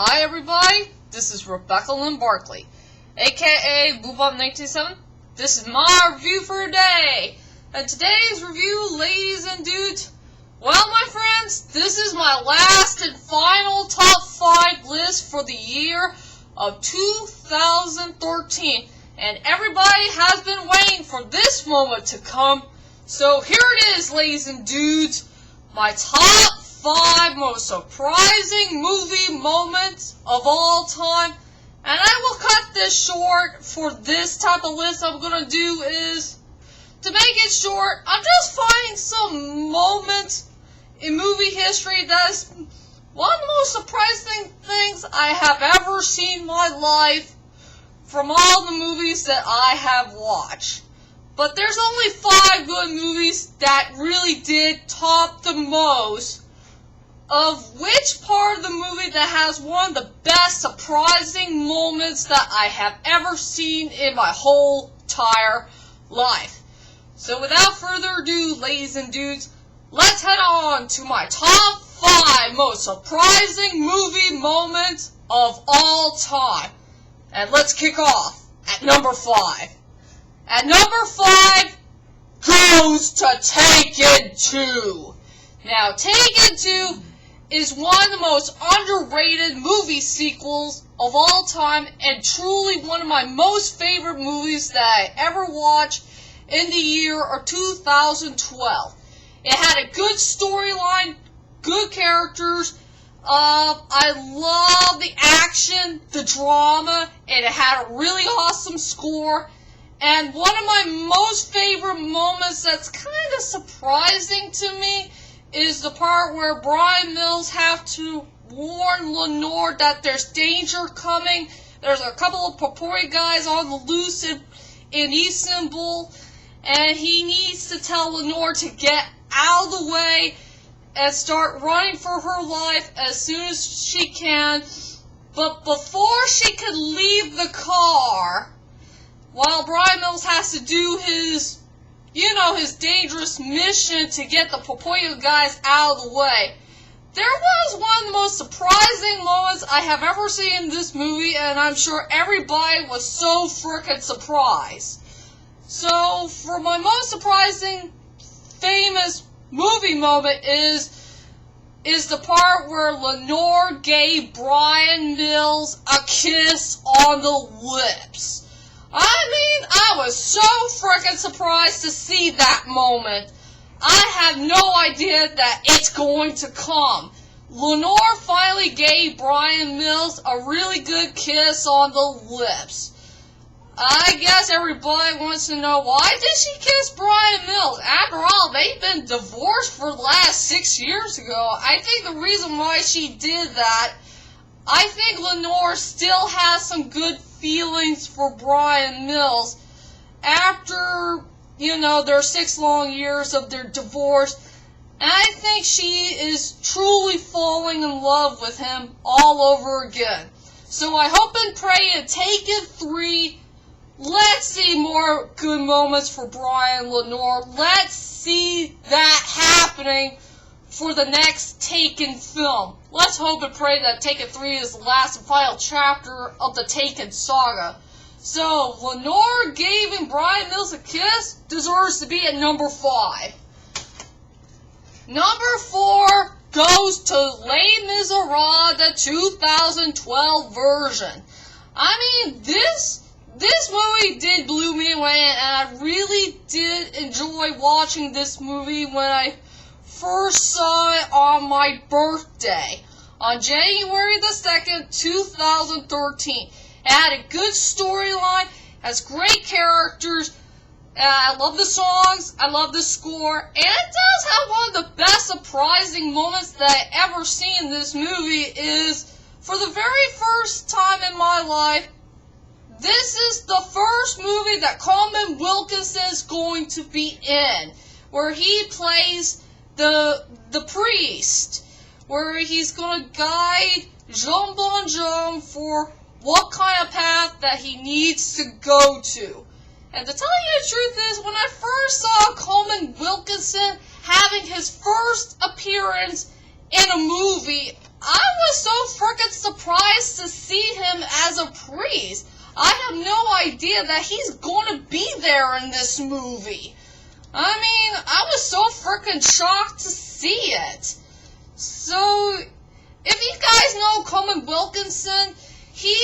Hi everybody, this is Rebecca Lynn Barkley, aka Boobop197. This is my review for today. And today's review, ladies and dudes, well my friends, this is my last and final top 5 list for the year of 2013. And everybody has been waiting for this moment to come. So here it is, ladies and dudes, my top 5 most surprising movie moments of all time. And I will cut this short for this type of list I'm going to do is, to make it short, I'm just finding some moments in movie history that is one of the most surprising things I have ever seen in my life from all the movies that I have watched. But there's only 5 good movies that really did top the most of which part of the movie that has one of the best surprising moments that I have ever seen in my whole entire life. So without further ado, ladies and dudes, let's head on to my top 5 most surprising movie moments of all time. And let's kick off at number 5. At number 5 goes to Taken 2. Now, Taken 2 is one of the most underrated movie sequels of all time and truly one of my most favorite movies that I ever watched in the year of 2012. It had a good storyline, good characters, I love the action, the drama, and it had a really awesome score. And one of my most favorite moments that's kind of surprising to me is the part where Brian Mills have to warn Lenore that there's danger coming. There's a couple of purported guys on the loose in Istanbul, and he needs to tell Lenore to get out of the way and start running for her life as soon as she can. But before she could leave the car, while Brian Mills has to do his dangerous mission to get the purported guys out of the way, there was one of the most surprising moments I have ever seen in this movie, and I'm sure everybody was so frickin' surprised. So, for my most surprising, famous movie moment is the part where Lenore gave Brian Mills a kiss on the lips. I mean, I was so frickin' surprised to see that moment. I had no idea that it's going to come. Lenore finally gave Brian Mills a really good kiss on the lips. I guess everybody wants to know, why did she kiss Brian Mills? After all, they've been divorced for the last 6 years ago. I think the reason why she did that, I think Lenore still has some good feelings for Brian Mills after, their 6 long years of their divorce. And I think she is truly falling in love with him all over again. So I hope and pray in Taken 3, let's see more good moments for Brian and Lenore. Let's see that happening for the next Taken film. Let's hope and pray that Taken 3 is the last and final chapter of the Taken saga. So, Lenore giving Brian Mills a kiss deserves to be at number 5. Number 4 goes to Les Miserables, the 2012 version. I mean, this movie did blow me away, and I really did enjoy watching this movie when I first saw it on my birthday, on January the 2nd, 2013. It had a good storyline, has great characters, I love the songs, I love the score, and it does have one of the best surprising moments that I ever seen in this movie is, for the very first time in my life, this is the first movie that Coleman Wilkinson is going to be in, where he plays the priest, where he's going to guide Jean Bonhomme for what kind of path that he needs to go to. And to tell you the truth is, when I first saw Coleman Wilkinson having his first appearance in a movie, I was so frickin' surprised idea that he's gonna be there in this movie. I mean, I was so freaking shocked to see it. So, if you guys know Coleman Wilkinson, he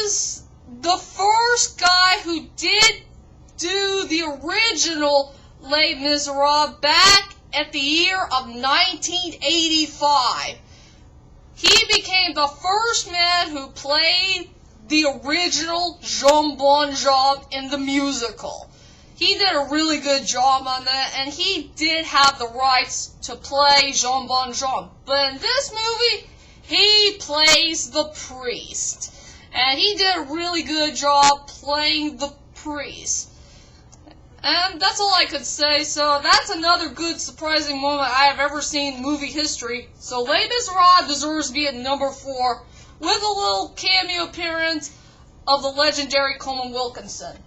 is the first guy who did do the original Les Miserables back at the year of 1985. He became the first man who played the original Jean Bon Job in the musical. He did a really good job on that, and he did have the rights to play Jean Bon Job. But in this movie, he plays the priest. And he did a really good job playing the priest. And that's all I could say, so that's another good surprising moment I have ever seen in movie history. So Les Miserables deserves to be at number 4, with a little cameo appearance of the legendary Coleman Wilkinson.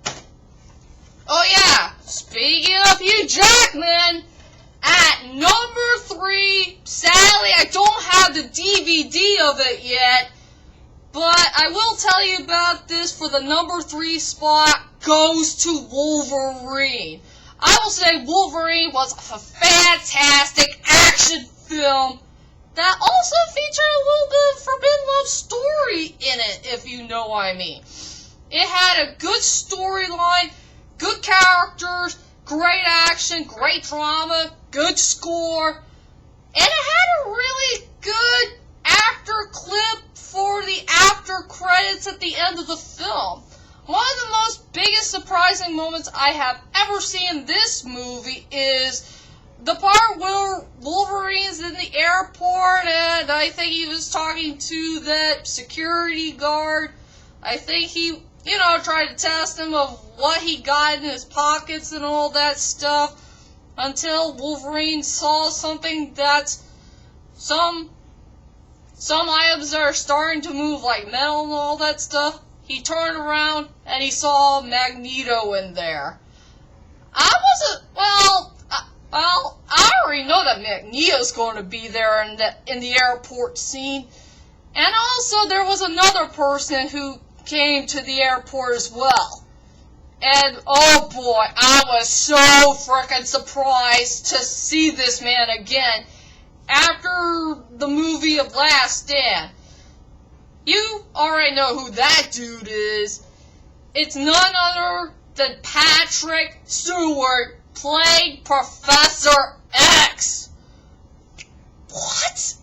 Oh yeah, speaking of Hugh Jackman, at number 3, sadly I don't have the DVD of it yet, but I will tell you about this. For the number 3 spot goes to Wolverine. I will say Wolverine was a fantastic action film that also featured a little bit of forbidden love story in it, if you know what I mean. It had a good storyline, good characters, great action, great drama, good score, and it had a really good actor clip for the after credits at the end of the film. One of the most biggest surprising moments I have ever seen in this movie is the part where Wolverine's in the airport and I think he was talking to that security guard. I think he, tried to test him of what he got in his pockets and all that stuff, until Wolverine saw something that some items are starting to move like metal and all that stuff. He turned around and he saw Magneto in there. I already know that Magneto's going to be there in the airport scene. And also there was another person who came to the airport as well. And oh boy, I was so frickin' surprised to see this man again after the movie of Last Stand. You already know who that dude is. It's none other than Patrick Stewart playing Professor X. What?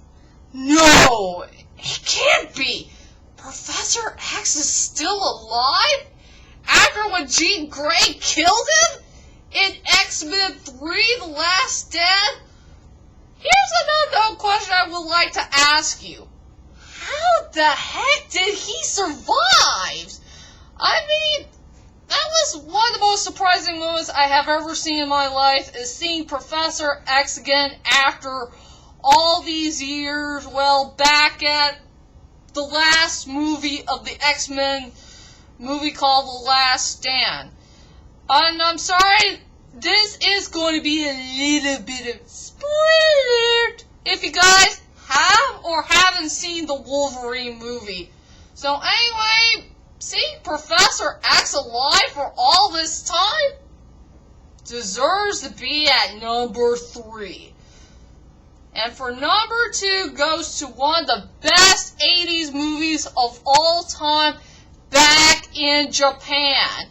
No, it can't be. Professor X is still alive? After when Jean Grey killed him? In X-Men 3, The Last Stand? Here's another question I would like to ask you. How the heck did he survive? I mean, that was one of the most surprising moments I have ever seen in my life, is seeing Professor X again after all these years, back at the last movie of the X-Men movie called The Last Stand. And I'm sorry, this is going to be a little bit of spoiler if you guys have or haven't seen the Wolverine movie. So anyway, seeing Professor X alive for all this time deserves to be at number 3. And for number 2 goes to one of the best 80s movies of all time, back in Japan,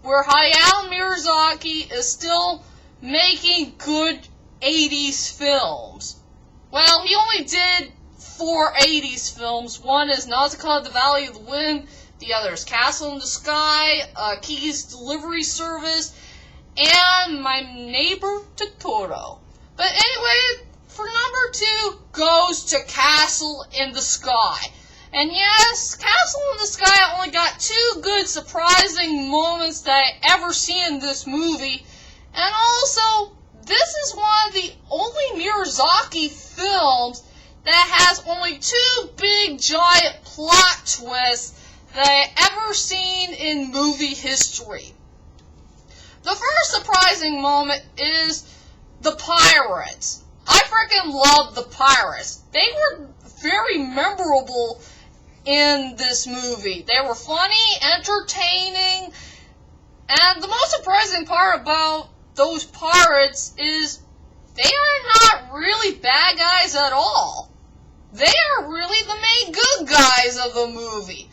where Hayao Miyazaki is still making good 80s films. Well, he only did 4 80s films. One is Nausicaa, The Valley of the Wind. The other is Castle in the Sky, Kiki's Delivery Service, and My Neighbor Totoro. But anyway, for number 2 goes to Castle in the Sky. And yes, Castle in the Sky only got 2 good surprising moments that I ever see in this movie. And also, this is one of the only Miyazaki films that has only 2 big giant plot twists that I ever seen in movie history. The first surprising moment is the pirates. I freaking love the pirates. They were very memorable in this movie. They were funny, entertaining, And the most surprising part about those pirates is they are not really bad guys at all. They are really the main good guys of the movie.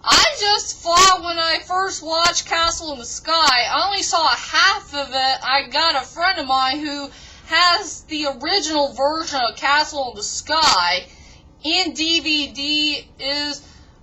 I just thought when I first watched Castle in the Sky, I only saw half of it. I got a friend of mine who has the original version of Castle in the Sky in DVD.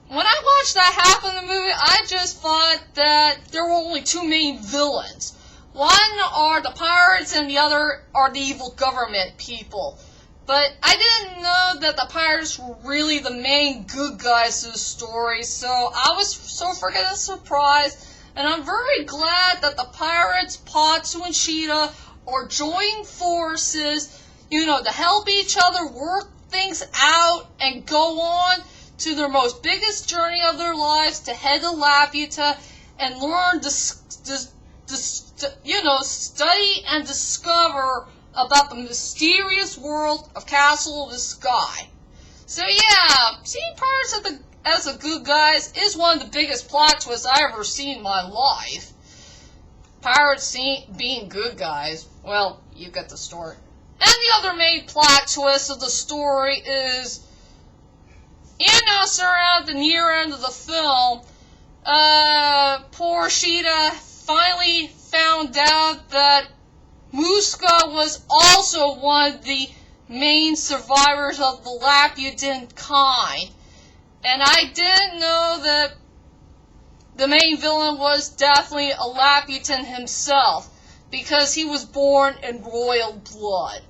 When I watched that half of the movie, I just thought that there were only two main villains. One are the pirates and the other are the evil government people. But I didn't know that the pirates were really the main good guys to the story, so I was so freaking surprised. And I'm very glad that the pirates, Potsu and Sheeta, are joining forces, to help each other work things out and go on to their most biggest journey of their lives to head to Laputa and learn study and discover about the mysterious world of Castle of the Sky. So yeah, seeing pirates as the good guys is one of the biggest plot twists I ever seen in my life. Pirates being good guys, well, you get the story. And the other main plot twist of the story is, around the near end of the film, poor Sheeta finally found out that Muska was also one of the main survivors of the Laputan kind. And I didn't know that the main villain was definitely a Laputan himself, because he was born in royal blood.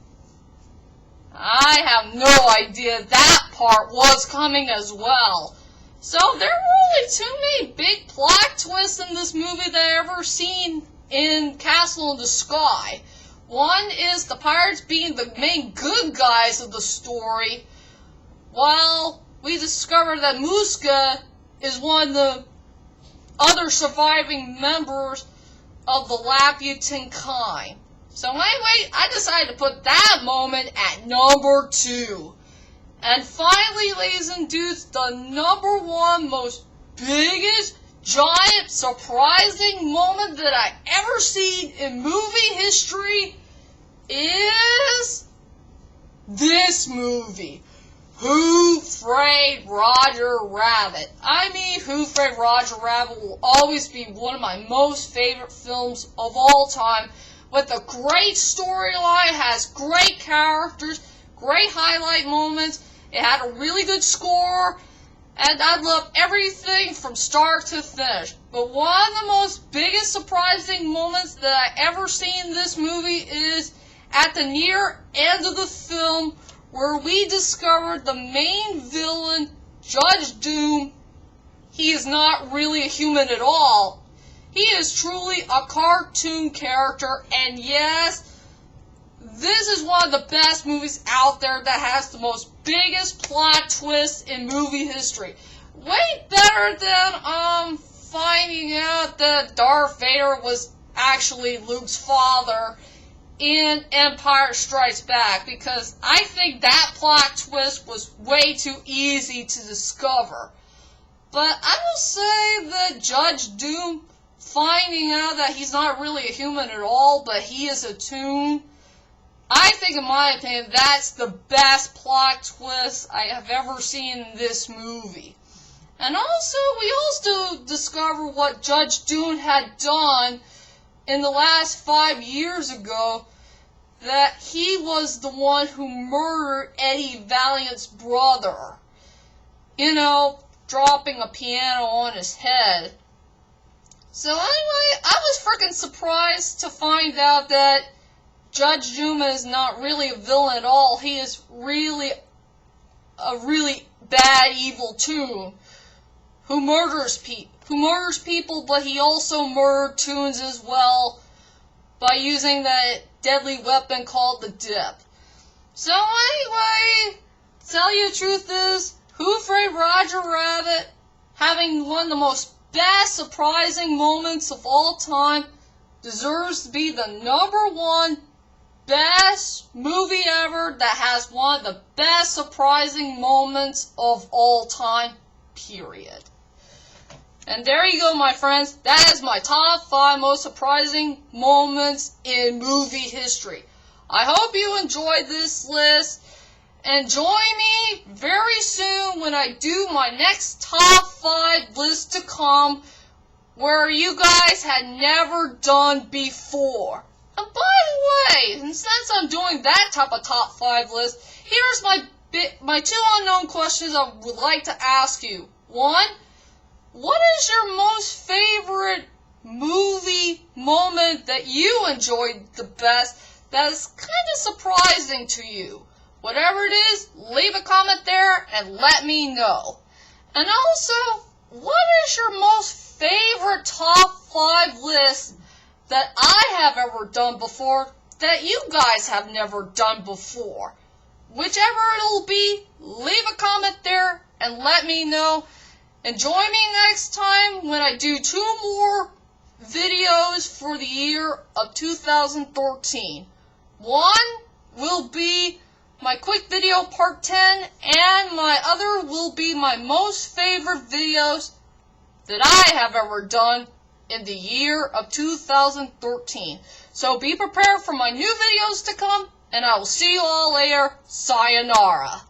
I have no idea that part was coming as well. So there were only two main big plot twists in this movie that I ever seen in Castle in the Sky. One is the pirates being the main good guys of the story, while we discover that Muska is one of the other surviving members of the Laputan kind. So anyway, I decided to put that moment at number 2. And finally, ladies and dudes, the number 1 most biggest, giant, surprising moment that I ever seen in movie history is this movie, Who Framed Roger Rabbit. Who Framed Roger Rabbit will always be one of my most favorite films of all time, with a great storyline, has great characters, great highlight moments, it had a really good score, and I love everything from start to finish. But one of the most biggest surprising moments that I ever seen in this movie is at the near end of the film, where we discovered the main villain, Judge Doom. He is not really a human at all. He is truly a cartoon character, and yes, this is one of the best movies out there that has the most biggest plot twist in movie history. Way better than finding out that Darth Vader was actually Luke's father in Empire Strikes Back, because I think that plot twist was way too easy to discover. But I will say that Judge Doom finding out that he's not really a human at all, but he is a toon, I think, in my opinion, that's the best plot twist I have ever seen in this movie. And also, we also discover what Judge Doom had done in the last 5 years ago, that he was the one who murdered Eddie Valiant's brother. Dropping a piano on his head. So anyway, I was freaking surprised to find out that Judge Doom is not really a villain at all. He is really a really bad, evil toon who murders people, but he also murdered toons as well by using that deadly weapon called the dip. So anyway, tell you the truth is, Who Framed Roger Rabbit, having one of the most best surprising moments of all time, deserves to be the number 1 best movie ever that has one of the best surprising moments of all time, period. And there you go, my friends. That is my top 5 most surprising moments in movie history. I hope you enjoyed this list. And join me very soon when I do my next top 5 list to come, where you guys had never done before. And by the way, and since I'm doing that type of top 5 list, here's my 2 unknown questions I would like to ask you. 1, what is your most favorite movie moment that you enjoyed the best that is kind of surprising to you? Whatever it is, leave a comment there and let me know. And also, what is your most favorite top 5 list that I have ever done before that you guys have never done before? Whichever it'll be, leave a comment there and let me know. And join me next time when I do 2 more videos for the year of 2013. One will be my quick video part 10, and my other will be my most favorite videos that I have ever done in the year of 2013. So be prepared for my new videos to come, and I will see you all later. Sayonara.